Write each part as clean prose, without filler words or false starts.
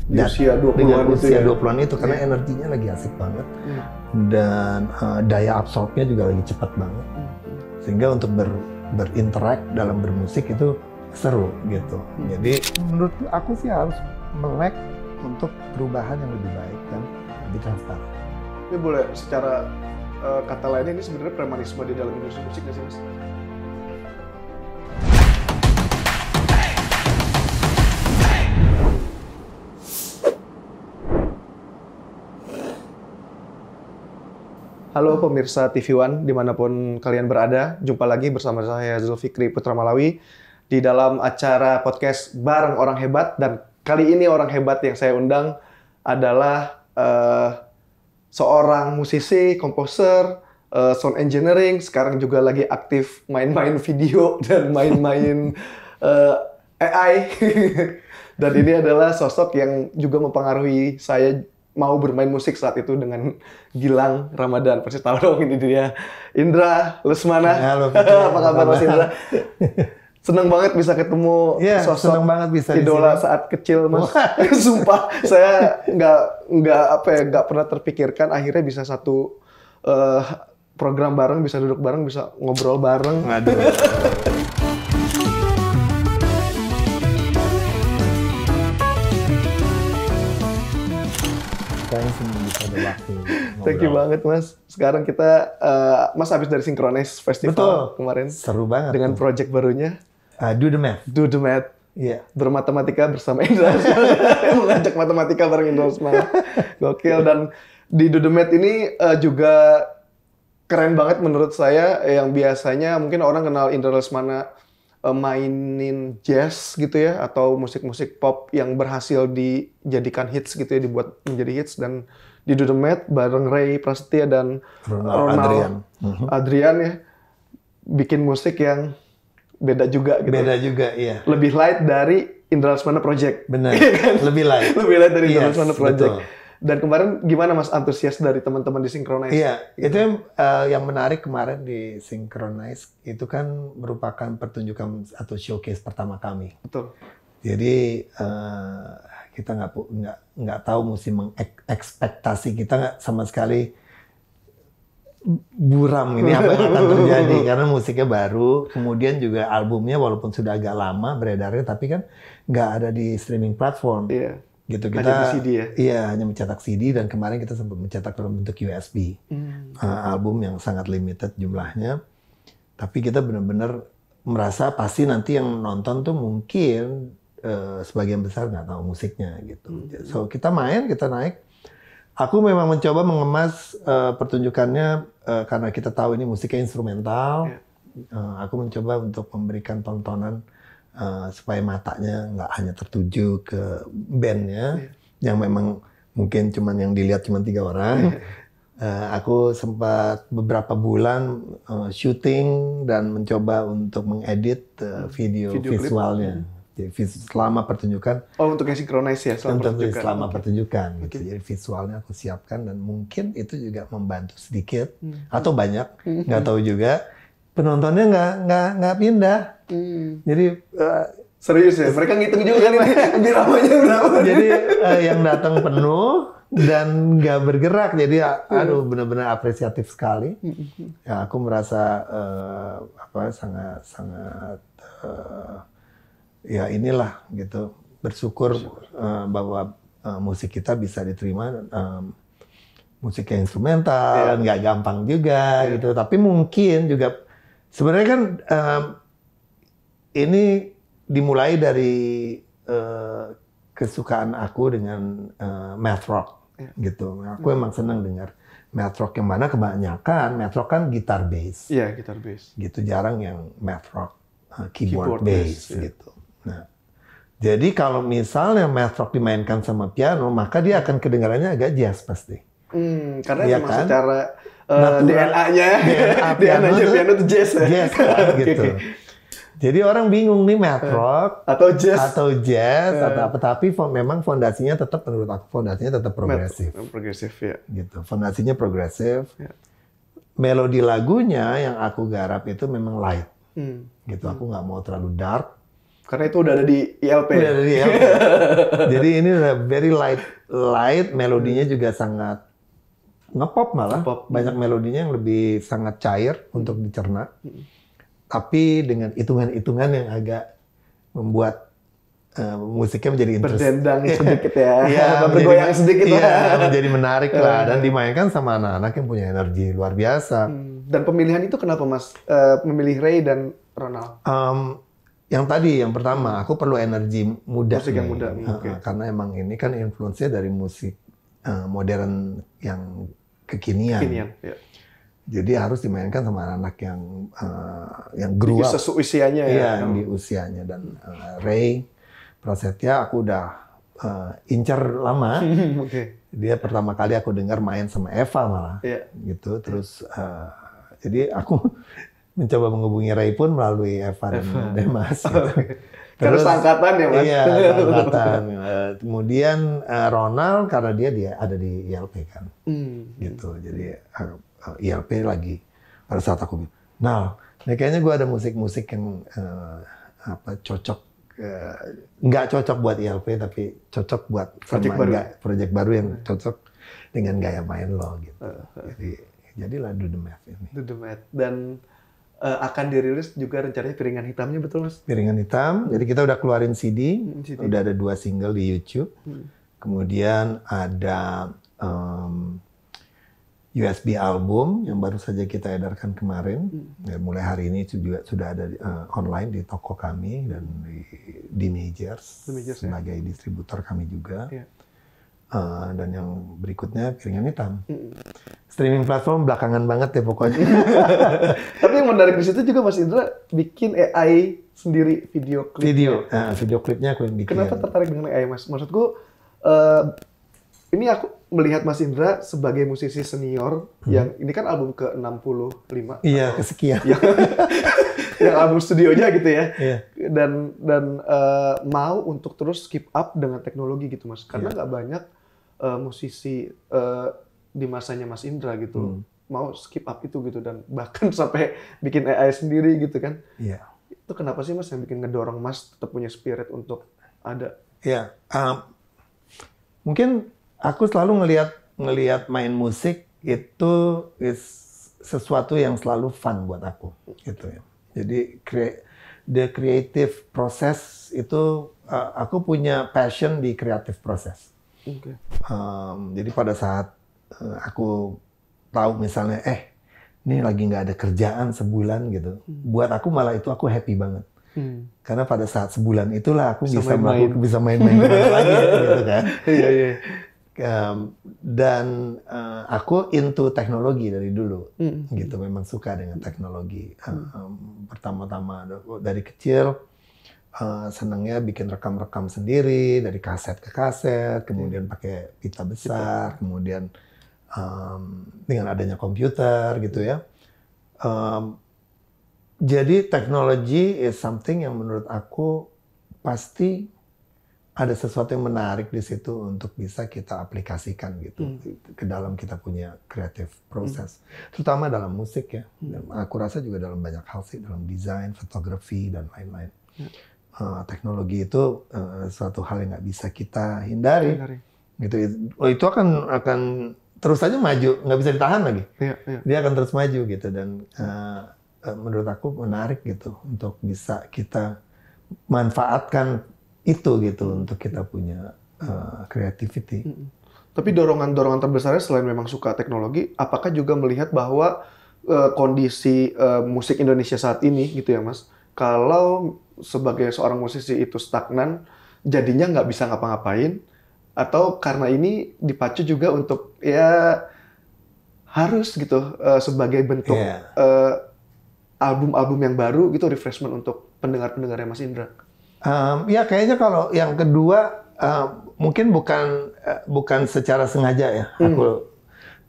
Di usia 20-an dengan itu usia ya? 20-an itu karena energinya lagi asik banget dan daya absorbnya juga lagi cepat banget. Sehingga untuk berinteract dalam bermusik itu seru gitu. Jadi menurut aku sih harus melek untuk perubahan yang lebih baik dan lebih transparan. Ini boleh secara kata lainnya ini sebenarnya premanisme di dalam industri musik nggak sih Mas? Halo pemirsa TV One dimanapun kalian berada, jumpa lagi bersama saya Zulfikri Putra Malawi di dalam acara podcast Bareng Orang Hebat, dan kali ini orang hebat yang saya undang adalah seorang musisi, komposer, sound engineering, sekarang juga lagi aktif main-main video dan main-main AI. Dan ini adalah sosok yang juga mempengaruhi saya mau bermain musik saat itu dengan Gilang Ramadan. Pasti tahu dong, ini dia Indra Lesmana. Halo, apa kabar Mas Indra? Senang banget bisa ketemu sosok idola saat kecil Mas. Sumpah saya nggak pernah terpikirkan akhirnya bisa satu program bareng, bisa duduk bareng, bisa ngobrol bareng. Aduh. Thank you banget Mas. Sekarang kita Mas habis dari Synchronize Festival kemarin. Seru banget. Dengan project barunya Do the Math. Do the Math. Iya. Bermatematika bersama Indra. Mengajak matematika bareng Indra Lesmana. Gokil. Dan di Do the Math ini juga keren banget menurut saya, yang biasanya mungkin orang kenal Indra Lesmana mainin jazz gitu ya, atau musik-musik pop yang berhasil dijadikan hits gitu ya, dibuat menjadi hits. Dan di Do the Math bareng Ray Prasetya dan Ronald Adrian ya, bikin musik yang beda juga gitu. Beda juga, iya. Lebih light dari Indra Lesmana Project. Benar, lebih light. Lebih light dari Indra Lesmana Project. Betul. Dan kemarin gimana Mas antusias dari teman-teman di Synchronize? Iya, itu yang menarik kemarin di Synchronize, itu kan merupakan pertunjukan atau showcase pertama kami. Betul. Jadi kita nggak tahu mesti mengekspektasi, kita nggak sama sekali buram ini apa yang akan terjadi karena musiknya baru, kemudian juga albumnya walaupun sudah agak lama beredarnya, tapi kan nggak ada di streaming platform. Iya. Gitu, hanya kita di CD ya? Iya, hanya mencetak CD, dan kemarin kita sempat mencetak dalam bentuk USB. Album yang sangat limited jumlahnya, tapi kita benar-benar merasa pasti nanti yang nonton tuh mungkin sebagian besar nggak tahu musiknya gitu. So kita naik. Aku memang mencoba mengemas pertunjukannya karena kita tahu ini musiknya instrumental. Aku mencoba untuk memberikan tontonan supaya matanya nggak hanya tertuju ke bandnya, yang memang mungkin yang dilihat cuma 3 orang. Aku sempat beberapa bulan syuting dan mencoba untuk mengedit video visualnya. Jadi selama pertunjukan. Oh, untuk yang Synchronize ya? Selama pertunjukan. Gitu. Jadi visualnya aku siapkan, dan mungkin itu juga membantu sedikit atau banyak, nggak tahu juga. Penontonnya nggak pindah. Jadi serius ya? Mereka ngitung juga nih biramanya berapa. Jadi yang datang penuh dan nggak bergerak. Jadi aduh, benar-benar apresiatif sekali. Ya, aku merasa sangat ya inilah gitu, bersyukur bahwa musik kita bisa diterima. Musik yang instrumental nggak gampang juga gitu, tapi mungkin juga sebenarnya kan ini dimulai dari kesukaan aku dengan math rock gitu. Aku emang senang dengar math rock, yang mana kebanyakan math rock kan gitar bass. Iya, gitar bass. Gitu, jarang yang math rock keyboard bass gitu. Nah, jadi kalau misalnya math rock dimainkan sama piano, maka dia akan kedengarannya agak jazz pasti. Karena ya memang kan? Secara DNA-nya piano itu jazz ya? Jazz kan, gitu. Jadi orang bingung nih math rock atau jazz atau apa, tapi memang fondasinya tetap, menurut aku fondasinya tetap progresif. Progresif ya. Gitu, fondasinya progresif. Melodi lagunya yang aku garap itu memang light. Gitu, aku nggak mau terlalu dark, Karena itu udah ada di ILP. Udah ada di ILP. Jadi ini udah very light, melodinya juga sangat ngepop malah. Ngepop. Banyak melodinya yang lebih sangat cair untuk dicerna. Tapi dengan hitungan-hitungan yang agak membuat musiknya menjadi berdendang sedikit ya, Iya, bergoyang sedikit iya, menjadi menarik lah dan dimainkan sama anak-anak yang punya energi luar biasa. Dan pemilihan itu kenapa Mas memilih Ray dan Ronald? Yang pertama aku perlu energi muda. Musik yang muda. Okay. Karena emang ini kan influence-nya dari musik modern yang kekinian. Ya. Jadi harus dimainkan sama anak-anak yang grew up. Sesusianya ya. Iya, yang di usianya. Dan Ray Prasetya aku udah incer lama. Okay. Dia pertama kali aku dengar main sama Eva malah. Yeah. Gitu. Terus jadi aku mencoba menghubungi Ray pun melalui Eva dan Demas. Gitu. Karena seangkatan ya Mas? Iya, seangkatan. Kemudian Ronald karena dia ada di ILP kan. Gitu. Jadi ILP lagi pada saat aku bilang, nah kayaknya gue ada musik-musik yang cocok, nggak cocok buat ILP tapi cocok buat project baru yang cocok dengan gaya main lo gitu. Jadilah Do The Math ini. Do The Math. Dan akan dirilis juga rencananya Piringan Hitamnya, betul Mas? Piringan Hitam. Jadi kita udah keluarin CD. Udah ada 2 single di YouTube. Kemudian ada USB album yang baru saja kita edarkan kemarin. Ya, mulai hari ini juga sudah ada online di toko kami dan di Majors sebagai distributor kami juga. Yeah. Dan yang berikutnya Piringan Hitam. Streaming platform belakangan banget ya pokoknya. Tapi yang menarik di situ juga Mas Indra bikin AI sendiri video klip. Video klipnya aku yang bikin. Kenapa tertarik dengan AI Mas? Maksudku ini aku melihat Mas Indra sebagai musisi senior yang ini kan album ke-65. Iya, kesekian. Yang album studionya gitu ya. Iya. Dan mau untuk terus keep up dengan teknologi gitu Mas. Karena nggak banyak musisi di masanya Mas Indra gitu. Mau skip up itu gitu dan bahkan sampai bikin AI sendiri gitu kan. Iya. Itu kenapa sih Mas yang bikin ngedorong Mas tetap punya spirit untuk ada? Iya. Mungkin aku selalu ngelihat main musik itu sesuatu yang selalu fun buat aku gitu ya. Jadi the creative process itu aku punya passion di creative process. Okay. Jadi pada saat aku tahu misalnya ini lagi nggak ada kerjaan sebulan gitu, buat aku malah itu aku happy banget. Karena pada saat sebulan itulah aku bisa main-main lagi gitu kan. Iya. Dan aku into teknologi dari dulu, gitu. Memang suka dengan teknologi. Pertama-tama dari kecil senangnya bikin rekam-rekam sendiri dari kaset ke kaset, kemudian pakai pita besar, kemudian dengan adanya komputer gitu ya. Jadi teknologi is something yang menurut aku pasti ada sesuatu yang menarik di situ untuk bisa kita aplikasikan gitu ke dalam kita punya creative process, terutama dalam musik ya. Dan aku rasa juga dalam banyak hal sih, dalam desain, fotografi dan lain-lain. Teknologi itu suatu hal yang nggak bisa kita hindari. Gitu. Itu akan terus saja maju, nggak bisa ditahan lagi. Dia akan terus maju gitu dan menurut aku menarik gitu untuk bisa kita manfaatkan itu gitu untuk kita punya creativity. Tapi dorongan terbesarnya selain memang suka teknologi, apakah juga melihat bahwa kondisi musik Indonesia saat ini gitu ya Mas, kalau sebagai seorang musisi itu stagnan, jadinya nggak bisa ngapa-ngapain, atau karena ini dipacu juga untuk ya harus gitu sebagai bentuk album-album yang baru gitu, refreshment untuk pendengar-pendengarnya Mas Indra? Ya kayaknya kalau yang kedua mungkin bukan secara sengaja ya aku,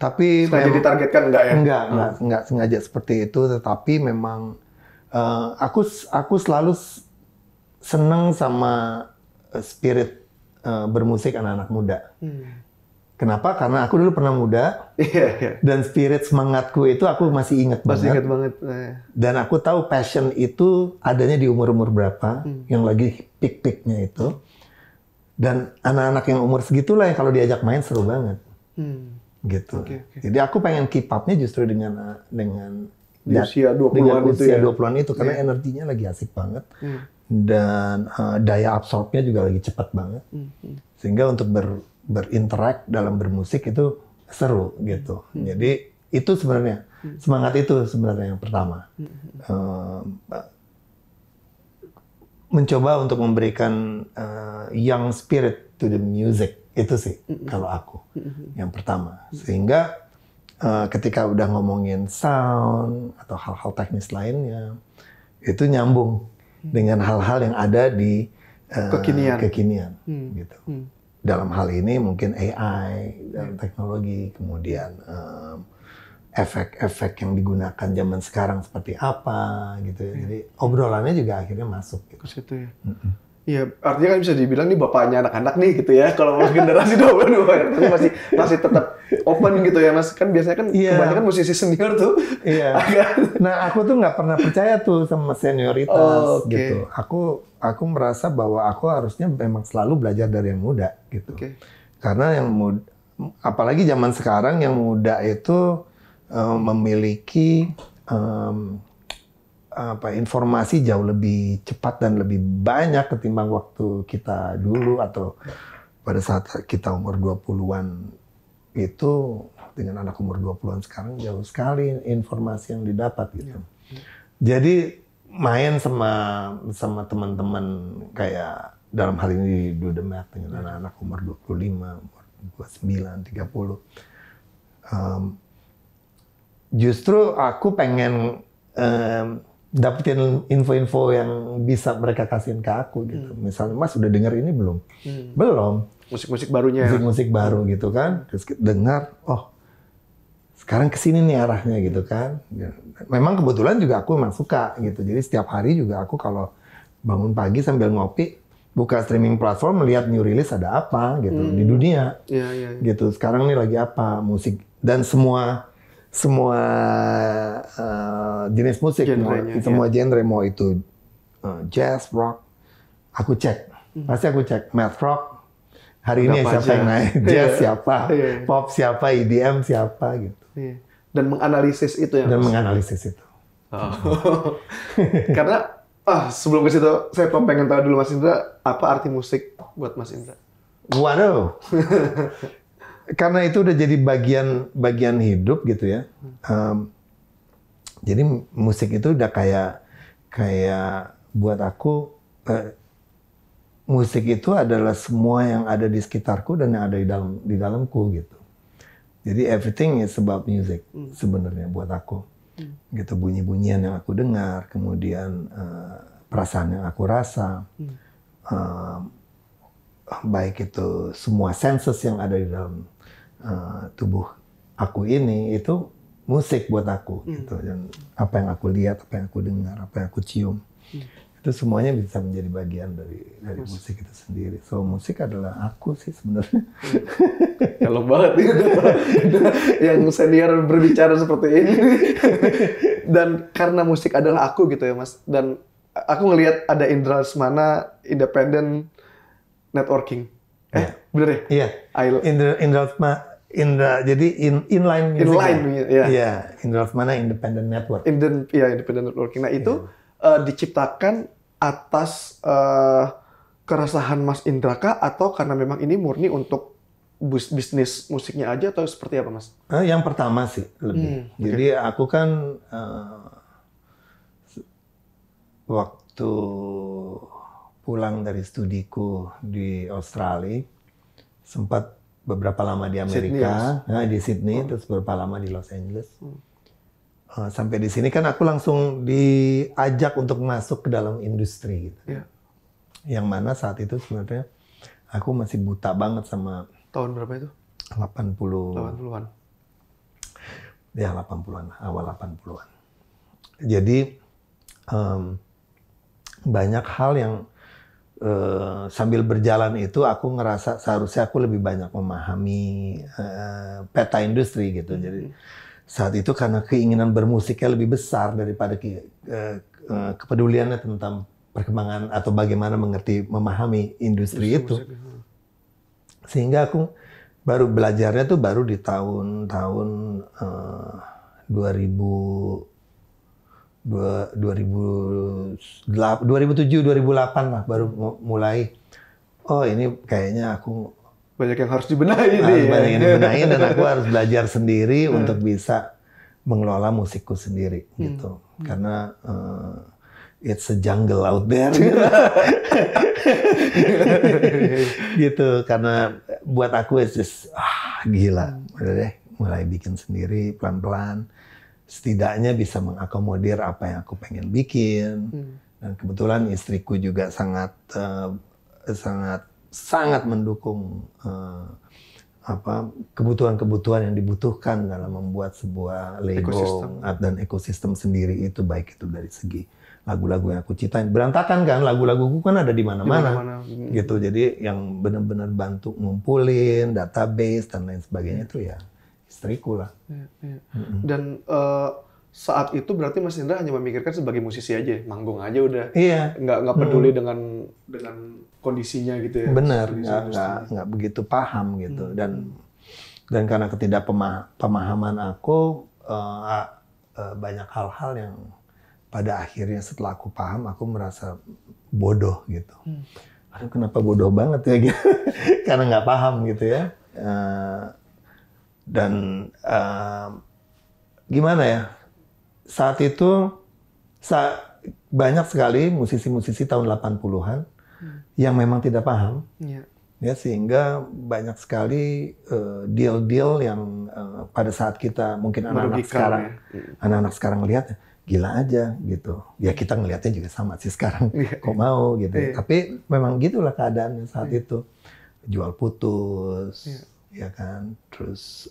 tapi sengaja ditargetkan enggak ya? Enggak sengaja seperti itu, tetapi memang aku selalu seneng sama spirit bermusik anak-anak muda. Kenapa? Karena aku dulu pernah muda Iya. dan spirit semangatku itu aku masih ingat Masih banget. ingat banget. Dan aku tahu passion itu adanya di umur-umur berapa, yang lagi peak-peaknya itu. Dan anak-anak yang umur segitulah yang kalau diajak main seru banget. Gitu. Oke. Jadi aku pengen keep up-nya justru dengan Di usia 20-an dengan itu usia ya. 20-an itu karena energinya lagi asik banget. Dan daya absorbnya juga lagi cepat banget. Sehingga untuk berinteract dalam bermusik itu seru gitu. Jadi itu sebenarnya semangat itu sebenarnya yang pertama. Mencoba untuk memberikan young spirit to the music itu sih kalau aku yang pertama. Sehingga ketika udah ngomongin sound atau hal-hal teknis lainnya itu nyambung dengan hal-hal yang ada di kekinian gitu. Dalam hal ini mungkin AI dan teknologi, kemudian efek-efek yang digunakan zaman sekarang seperti apa gitu ya. Jadi obrolannya juga akhirnya masuk gitu. Ke situ ya. Iya, artinya kan bisa dibilang nih bapaknya anak-anak nih gitu ya. Kalau generasi 22 ya, tapi masih tetap open gitu ya Mas. Kan biasanya kan kebanyakan musisi senior tuh. Iya. Nah, aku tuh nggak pernah percaya tuh sama senioritas gitu. Aku merasa bahwa aku harusnya memang selalu belajar dari yang muda gitu. Karena yang muda, apalagi zaman sekarang yang muda itu memiliki informasi jauh lebih cepat dan lebih banyak ketimbang waktu kita dulu atau pada saat kita umur 20-an itu dengan anak umur 20-an sekarang jauh sekali informasi yang didapat gitu. Jadi main sama teman-teman kayak dalam hal ini di Do The Math dengan anak-anak umur 25, umur 29, 30. Justru aku pengen dapetin info-info yang bisa mereka kasihin ke aku gitu. Misalnya, Mas udah dengar ini belum? Belum. Musik-musik barunya. Musik-musik baru gitu kan. Terus dengar, oh sekarang kesini nih arahnya gitu kan. Memang kebetulan juga aku memang suka gitu. Jadi setiap hari juga aku kalau bangun pagi sambil ngopi, buka streaming platform, melihat new release ada apa gitu di dunia. Gitu. Sekarang nih lagi apa musik dan semua jenis musik, semua genre, mau itu jazz, rock, aku cek. Pasti aku cek math rock. Hari ini siapa yang naik? Jazz siapa? Pop siapa? EDM siapa? Gitu. Dan menganalisis itu ya. Dan menganalisis itu. Karena sebelum ke situ, saya pengen tahu dulu Mas Indra, apa arti musik buat Mas Indra? Waduh. Karena itu udah jadi bagian hidup gitu ya. Jadi musik itu udah kayak buat aku musik itu adalah semua yang ada di sekitarku dan yang ada di dalamku gitu. Jadi everything is about music sebenarnya buat aku. Gitu, bunyi-bunyian yang aku dengar, kemudian perasaan yang aku rasa. Baik itu semua senses yang ada di dalam tubuh aku ini itu musik buat aku gitu. Dan apa yang aku lihat, apa yang aku dengar, apa yang aku cium itu semuanya bisa menjadi bagian dari musik itu sendiri. So musik adalah aku sih sebenarnya. Kalau banget yang senior berbicara seperti ini. Dan karena musik adalah aku gitu ya Mas. Dan aku ngelihat ada Indra Lesmana Independent Networking. Bener ya? Iya. Jadi inline music. Iya, Indra Lesmana Independent Network. Independent Networking. Nah itu diciptakan atas keresahan Mas Indra kah? Atau karena memang ini murni untuk bisnis musiknya aja atau seperti apa Mas? Yang pertama sih lebih. Jadi aku kan waktu pulang dari studiku di Australia sempat beberapa lama di Amerika, di Sydney, terus beberapa lama di Los Angeles. Sampai di sini kan aku langsung diajak untuk masuk ke dalam industri gitu. Yang mana saat itu sebenarnya aku masih buta banget sama. Tahun berapa itu? 80-an. Ya 80-an, awal 80-an. Jadi banyak hal yang sambil berjalan itu aku ngerasa seharusnya aku lebih banyak memahami peta industri gitu. Jadi saat itu karena keinginan bermusiknya lebih besar daripada kepeduliannya tentang perkembangan atau bagaimana memahami industri itu. Sehingga aku baru belajarnya tuh baru di tahun-tahun 2007, 2008 lah baru mulai. Oh ini kayaknya aku banyak yang harus dibenahi banyak yang dibenahi dan aku harus belajar sendiri untuk bisa mengelola musikku sendiri gitu. Karena it's a jungle out there gitu. Karena buat aku it's just gila. Udah deh mulai bikin sendiri pelan-pelan. Setidaknya bisa mengakomodir apa yang aku pengen bikin. Dan kebetulan istriku juga sangat mendukung kebutuhan-kebutuhan yang dibutuhkan dalam membuat sebuah label dan ekosistem sendiri itu, baik itu dari segi lagu-lagu yang aku ciptain. Berantakan kan lagu-laguku kan ada di mana-mana gitu. Jadi yang benar-benar bantu ngumpulin database dan lain sebagainya itu ya istriku lah. Dan saat itu berarti Mas Indra hanya memikirkan sebagai musisi aja, manggung aja udah. Iya. Nggak peduli dengan kondisinya gitu ya. Benar, nggak begitu paham gitu. Dan karena ketidakpemahaman aku banyak hal-hal yang pada akhirnya setelah aku paham aku merasa bodoh gitu. Aduh kenapa bodoh banget ya gitu. Karena nggak paham gitu ya. Dan gimana ya, saat itu banyak sekali musisi-musisi tahun 80-an yang memang tidak paham, ya sehingga banyak sekali deal-deal yang pada saat kita mungkin anak-anak sekarang melihat gila aja gitu, ya kita ngelihatnya juga sama sih sekarang, kok mau gitu, tapi memang gitulah keadaannya saat itu, jual putus. Ya kan, terus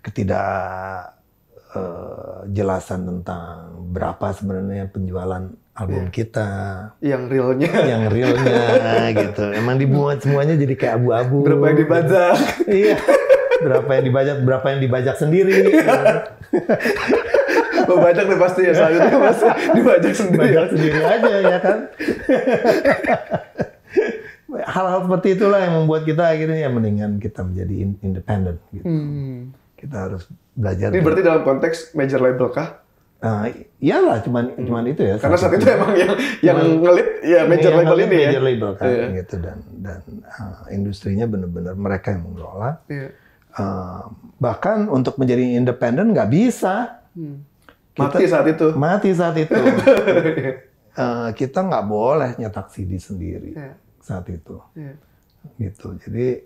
ketidakjelasan tentang berapa sebenarnya penjualan album kita, yang realnya gitu. Emang dibuat semuanya jadi kayak abu-abu. Berapa yang dibajak? Iya, berapa yang dibajak sendiri. Membajak nih pasti ya, saat itu pasti dibajak sendiri aja ya kan. Hal-hal seperti itulah yang membuat kita akhirnya mendingan kita menjadi independen gitu. Kita harus belajar. Ini berarti dalam konteks major label kah? Iyalah, cuman itu ya. Karena saat itu emang yang ngelit ya major label ini ya. Major label kan gitu, dan industrinya benar-benar mereka yang mengelola. Bahkan untuk menjadi independen nggak bisa. Mati saat itu. Kita nggak boleh nyetak CD sendiri. Saat itu, gitu. Jadi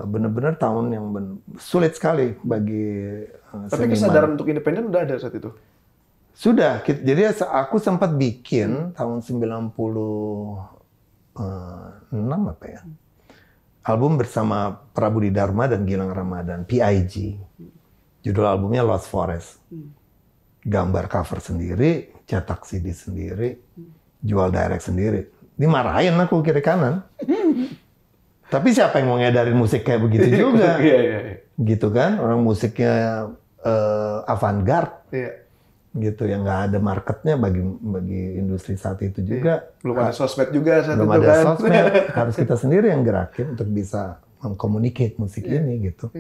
benar-benar tahun yang sulit sekali bagi Tapi seniman. Kesadaran untuk independen udah ada saat itu? Sudah. Jadi aku sempat bikin tahun 96 apa ya, album bersama Prabudi Dharma dan Gilang Ramadan, PIG. Judul albumnya Lost Forest. Gambar cover sendiri, cetak CD sendiri. Jual direct sendiri. Dimarahin aku kiri kanan. Tapi siapa yang mau ngedarin musik kayak begitu juga? Gitu kan? Orang musiknya avant-garde. Gitu, yang nggak ada marketnya bagi industri saat itu juga. Belum ada sosmed juga saat itu kan? Belum ada sosmed. Harus kita sendiri yang gerakin untuk bisa mengkomunikasi musik ini gitu.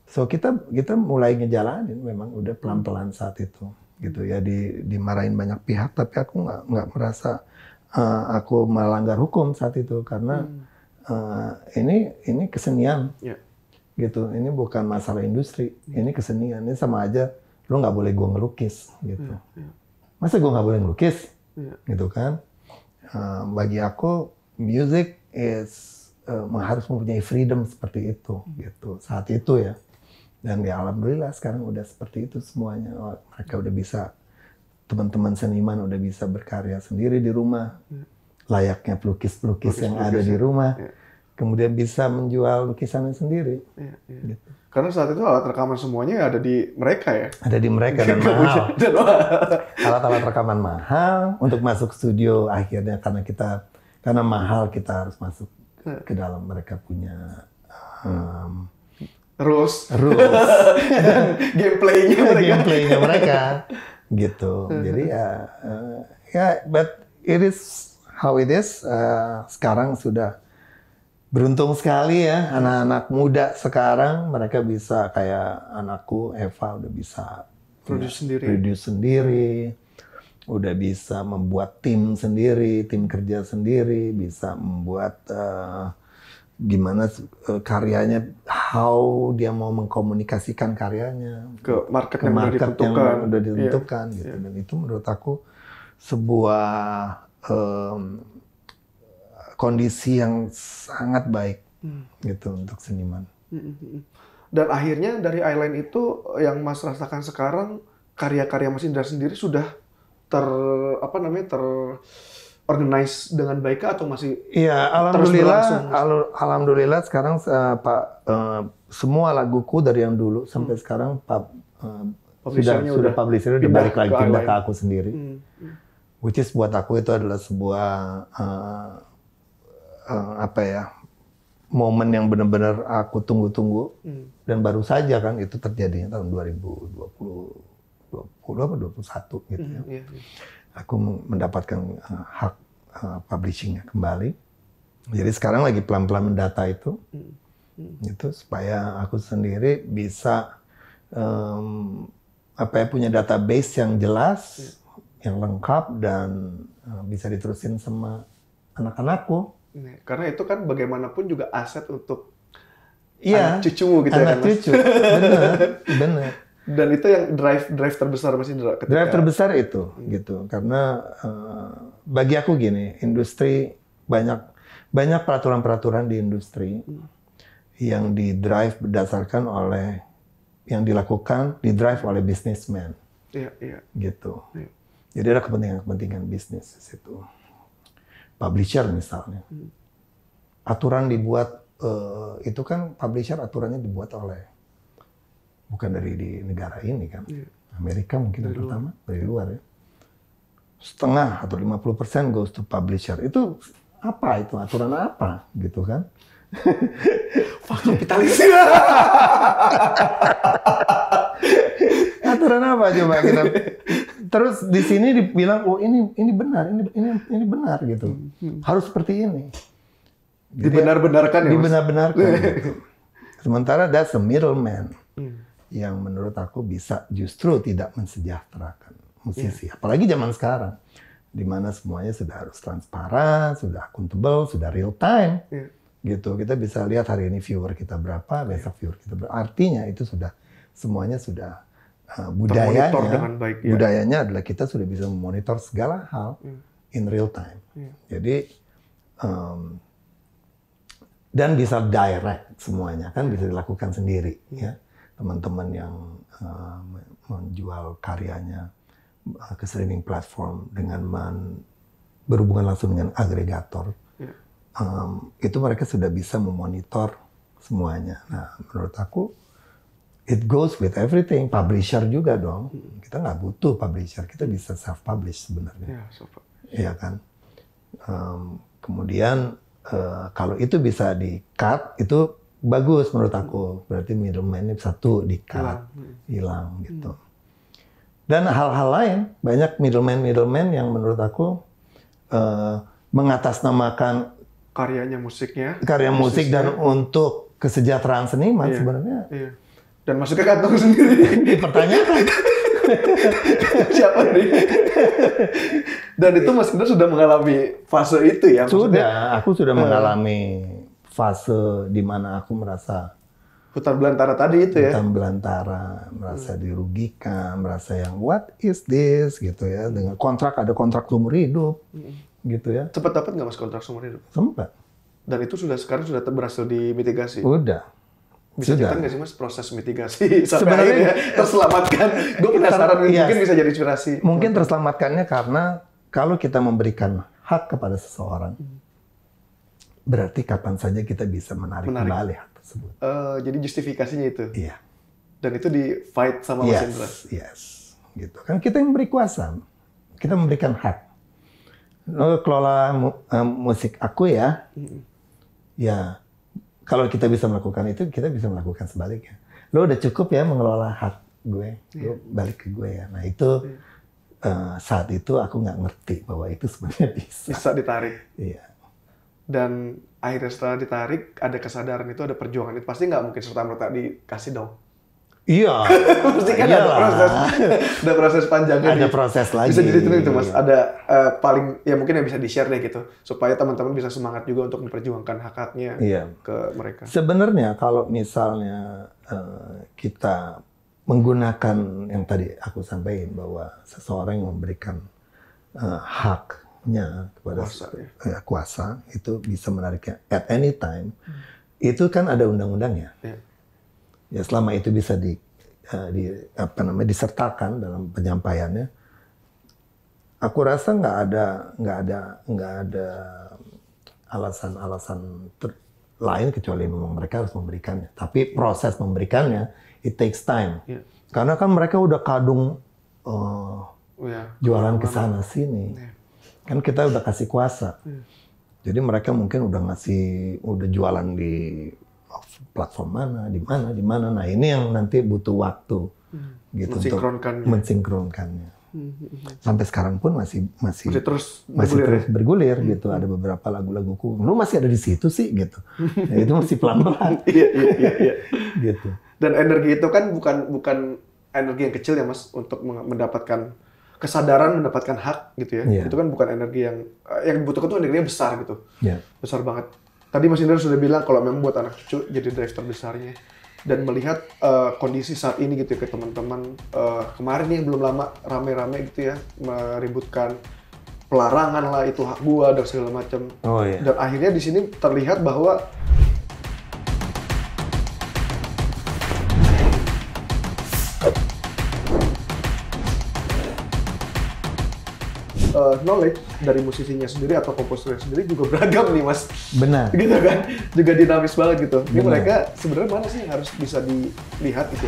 So kita mulai ngejalanin, memang udah pelan-pelan saat itu. Gitu ya, dimarahin banyak pihak, tapi aku nggak merasa aku melanggar hukum saat itu, karena ini kesenian, gitu. Ini bukan masalah industri, ini kesenian. Ini sama aja, lo nggak boleh gue ngelukis, gitu. Masa gue nggak boleh ngelukis, gitu kan? Bagi aku, music harus mempunyai freedom seperti itu, gitu. Saat itu ya. Dan ya alhamdulillah sekarang udah seperti itu semuanya. Mereka udah bisa, teman-teman seniman udah bisa berkarya sendiri di rumah. Layaknya pelukis-pelukis yang ada di rumah. kemudian bisa menjual lukisannya sendiri. Iya, iya. Gitu. Karena saat itu alat rekaman semuanya ada di mereka ya. Ada di mereka dan mahal. Alat-alat rekaman mahal untuk masuk studio akhirnya karena mahal kita harus masuk ke dalam mereka punya rules dan gameplaynya mereka gitu. Jadi ya but it is how it is. Sekarang sudah beruntung sekali ya anak-anak muda sekarang, mereka bisa kayak anakku Eva udah bisa produce sendiri, udah bisa membuat tim sendiri, tim kerja sendiri, bisa membuat gimana karyanya, how dia mau mengkomunikasikan karyanya ke market yang udah Yeah. ditentukan gitu. Dan itu menurut aku sebuah kondisi yang sangat baik gitu untuk seniman. Dan akhirnya dari Eyeline itu yang Mas rasakan sekarang, karya-karya Mas Indra sendiri sudah organize dengan baik atau masih Iya, alhamdulillah sekarang semua laguku dari yang dulu sampai sekarang sudah publisher udah balik lagi pindah ke aku sendiri. Which is buat aku itu adalah sebuah momen yang benar-benar aku tunggu-tunggu dan baru saja kan itu terjadinya tahun 2020 apa 21 gitu ya. Aku mendapatkan hak publishingnya kembali. Jadi sekarang lagi pelan-pelan mendata itu supaya aku sendiri bisa punya database yang jelas, yang lengkap dan bisa diterusin sama anak-anakku. Karena itu kan bagaimanapun juga aset untuk anak cucumu gitu anak ya kan, cucu. Benar. Dan itu yang drive terbesar Mas Indra. Drive terbesar itu gitu. Karena bagi aku gini, industri banyak peraturan-peraturan di industri yang di-drive berdasarkan oleh yang dilakukan, di-drive oleh businessman. Iya. Gitu. Iya. Jadi ada kepentingan bisnis di situ. Publisher misalnya, aturan dibuat itu kan publisher aturannya dibuat oleh bukan dari di negara ini kan, Amerika mungkin yang pertama dari luar ya. Setengah atau 50% goes to publisher. Itu apa itu aturan apa gitu kan? Kapitalis. Aturan apa coba kita? Terus di sini dibilang, oh ini benar, ini benar gitu. Harus seperti ini. Dibenar-benarkan ya, Mas? Dibenar-benarkan. Gitu. Sementara that's a middleman yang menurut aku bisa justru tidak mensejahterakan musisi. Apalagi zaman sekarang, di mana semuanya sudah harus transparan, sudah accountable, sudah real time. Gitu. Kita bisa lihat hari ini viewer kita berapa, besok viewer kita berapa. Artinya itu semuanya sudah budayanya adalah kita sudah bisa memonitor segala hal in real time. Jadi dan bisa direct semuanya kan bisa dilakukan sendiri ya. Teman-teman yang menjual karyanya ke streaming platform dengan berhubungan langsung dengan agregator itu mereka sudah bisa memonitor semuanya. Nah, menurut aku it goes with everything. Publisher juga dong. Kita nggak butuh publisher. Kita bisa self-publish sebenarnya. Iya kan? Kemudian kalau itu bisa di-cut, itu bagus menurut aku. Berarti middleman-nya satu di-cut. Hilang gitu. Dan hal-hal lain, banyak middleman yang menurut aku mengatasnamakan karyanya, musiknya. Karya musik dan untuk kesejahteraan seniman sebenarnya. Iya. Dan masuk ke kantong sendiri. Dipertanyakan. Siapa nih? Dan itu Mas Indra sudah mengalami fase itu ya? Aku sudah mengalami fase di mana aku merasa hutan belantara tadi itu ya? Hutan belantara, merasa dirugikan, merasa yang what is this gitu ya. Dengan ada kontrak seumur hidup gitu ya. Sempat dapat nggak Mas kontrak seumur hidup? Sempat. Dan itu sekarang sudah berhasil dimitigasi? Udah. Bisa cerita nggak sih Mas proses mitigasi sampai akhirnya terselamatkan? Gue penasaran, mungkin bisa jadi inspirasi. berarti kapan saja kita bisa menarik kembali hak tersebut. Jadi justifikasinya itu. Iya. Dan itu di fight sama Mas Indra. Yes. Gitu. Kan kita yang beri kuasa. Kita memberikan hak. Lo kelola musik aku ya. Ya, kalau kita bisa melakukan itu, kita bisa melakukan sebaliknya. Lo udah cukup ya mengelola hak gue. Lo balik ke gue ya. Nah itu saat itu aku nggak ngerti bahwa itu sebenarnya bisa ditarik. Iya. Dan akhirnya setelah ditarik, ada kesadaran itu, ada perjuangan itu, pasti nggak mungkin serta-merta dikasih dong. Iya. Pasti kan ada proses panjangnya. Ada proses lagi. Bisa jadi itu Mas. Ada paling ya mungkin yang bisa di-share deh gitu, supaya teman-teman bisa semangat juga untuk memperjuangkan hak-haknya ke mereka. Sebenarnya kalau misalnya kita menggunakan yang tadi aku sampaikan bahwa seseorang yang memberikan haknya kepada kuasa itu bisa menariknya at any time. Itu kan ada undang-undangnya. Ya selama itu bisa disertakan dalam penyampaiannya, aku rasa nggak ada alasan lain kecuali memang mereka harus memberikannya. Tapi proses memberikannya it takes time. Karena kan mereka udah kadung jualan ke sana sini. Kan kita udah kasih kuasa. Jadi mereka mungkin udah jualan di platform mana, di mana. Nah ini yang nanti butuh waktu gitu untuk mensinkronkannya. Sampai sekarang pun masih terus bergulir gitu. Ada beberapa lagu-laguku, lu masih ada di situ sih gitu. Nah, itu masih pelan-pelan. Iya. Gitu. Dan energi itu kan bukan energi yang kecil ya Mas, untuk mendapatkan kesadaran, mendapatkan hak gitu ya. Itu kan bukan energi yang dibutuhkan, tuh energinya besar gitu. Besar banget. Tadi Mas Indra sudah bilang kalau memang buat anak cucu jadi drive terbesarnya, dan melihat kondisi saat ini gitu ya ke teman-teman kemarin nih belum lama rame-rame gitu ya meributkan pelarangan lah, itu hak gua dan segala macam. Dan akhirnya di sini terlihat bahwa knowledge dari musisinya sendiri atau komposernya sendiri juga beragam nih Mas. Benar. Gitu kan, juga dinamis banget gitu. Ini mereka sebenarnya mana sih yang harus bisa dilihat gitu.